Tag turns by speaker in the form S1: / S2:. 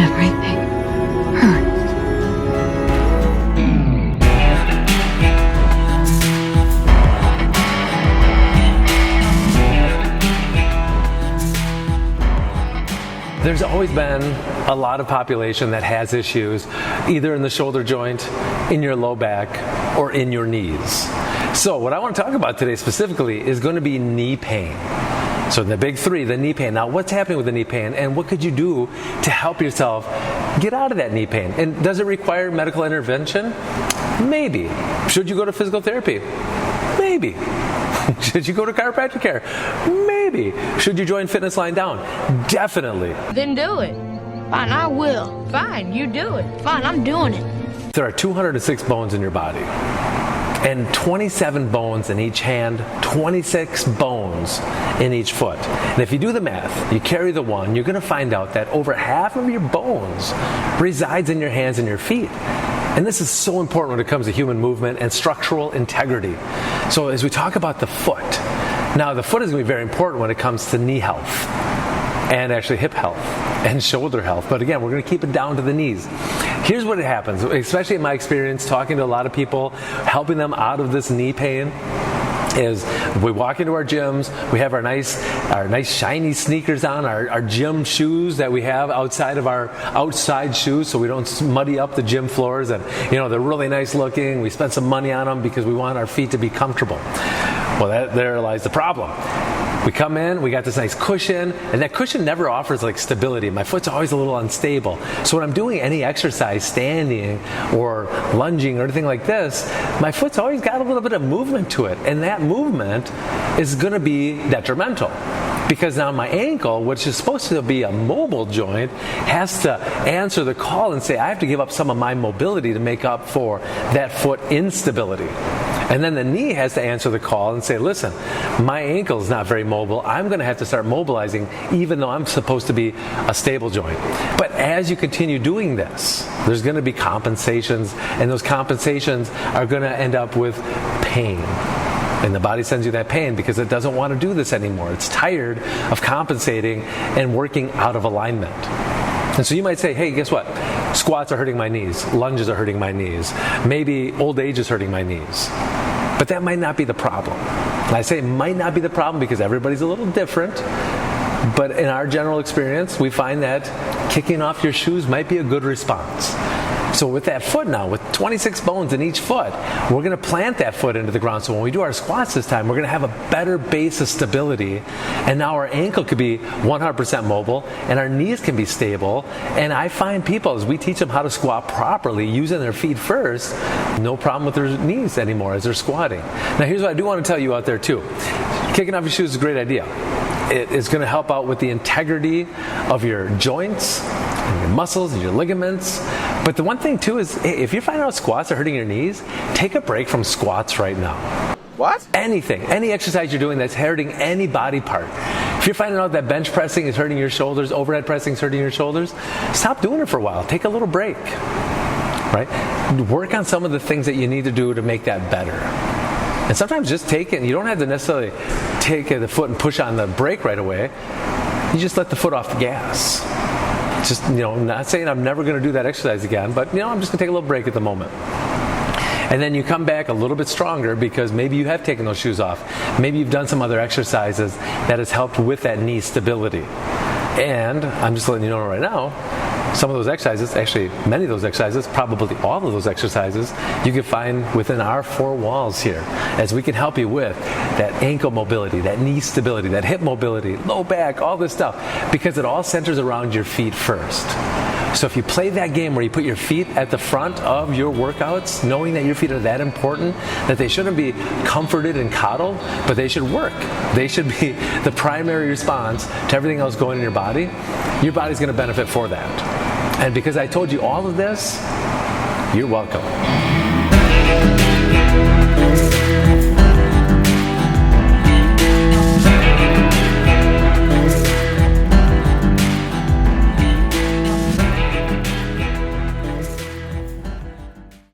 S1: Everything hurts.
S2: There's always been a lot of population that has issues either in the shoulder joint, in your low back, or in your knees. So what I want to talk about today specifically is going to be knee pain. So the big three, the knee pain. Now what's happening with the knee pain and what could you do to help yourself get out of that knee pain? And does it require medical intervention? Maybe. Should you go to physical therapy? Maybe. Should you go to chiropractic care? Maybe. Should you join Fitness Lying Down? Definitely.
S3: Then do it. Fine, I will. Fine, you do it. Fine, I'm doing it.
S2: There are 206 bones in your body and 27 bones in each hand, 26 bones in each foot. And if you do the math, you carry the one, you're going to find out that over half of your bones resides in your hands and your feet. And this is so important when it comes to human movement and structural integrity. So as we talk about the foot, now the foot is going to be very important when it comes to knee health and actually hip health and shoulder health. But again, we're going to keep it down to the knees. Here's what happens, especially in my experience talking to a lot of people, helping them out of this knee pain, is we walk into our gyms, we have our nice shiny sneakers on, our gym shoes that we have outside of our outside shoes so we don't muddy up the gym floors, and they're really nice looking. We spend some money on them because we want our feet to be comfortable. Well, there lies the problem. We come in, we got this nice cushion, and that cushion never offers like stability. My foot's always a little unstable. So when I'm doing any exercise, standing or lunging or anything like this, my foot's always got a little bit of movement to it. And that movement is going to be detrimental. Because now my ankle, which is supposed to be a mobile joint, has to answer the call and say, I have to give up some of my mobility to make up for that foot instability. And then the knee has to answer the call and say, listen, my ankle is not very mobile. I'm going to have to start mobilizing even though I'm supposed to be a stable joint. But as you continue doing this, there's going to be compensations, and those compensations are going to end up with pain. And the body sends you that pain because it doesn't want to do this anymore. It's tired of compensating and working out of alignment. And so you might say, hey, guess what? Squats are hurting my knees. Lunges are hurting my knees. Maybe old age is hurting my knees. But that might not be the problem. And I say it might not be the problem because everybody's a little different. But in our general experience, we find that kicking off your shoes might be a good response. So with that foot now, with 26 bones in each foot, we're going to plant that foot into the ground. So when we do our squats this time, we're going to have a better base of stability. And now our ankle could be 100% mobile, and our knees can be stable. And I find people, as we teach them how to squat properly, using their feet first, no problem with their knees anymore as they're squatting. Now here's what I do want to tell you out there too. Kicking off your shoes is a great idea. It is going to help out with the integrity of your joints, and your muscles, and your ligaments. But the one thing too is, if you're finding out squats are hurting your knees, take a break from squats right now.
S4: What?
S2: Anything, any exercise you're doing that's hurting any body part. If you're finding out that bench pressing is hurting your shoulders, overhead pressing is hurting your shoulders, stop doing it for a while. Take a little break, right? Work on some of the things that you need to do to make that better. And sometimes just take it, you don't have to necessarily take the foot and push on the brake right away. You just let the foot off the gas. Just, not saying I'm never going to do that exercise again, but, I'm just going to take a little break at the moment. And then you come back a little bit stronger because maybe you have taken those shoes off. Maybe you've done some other exercises that has helped with that knee stability. And I'm just letting you know right now, some of those exercises, actually many of those exercises, probably all of those exercises, you can find within our four walls here, as we can help you with that ankle mobility, that knee stability, that hip mobility, low back, all this stuff, because it all centers around your feet first. So if you play that game where you put your feet at the front of your workouts, knowing that your feet are that important, that they shouldn't be comforted and coddled, but they should work. They should be the primary response to everything else going in your body's going to benefit for that. And because I told you all of this, you're welcome.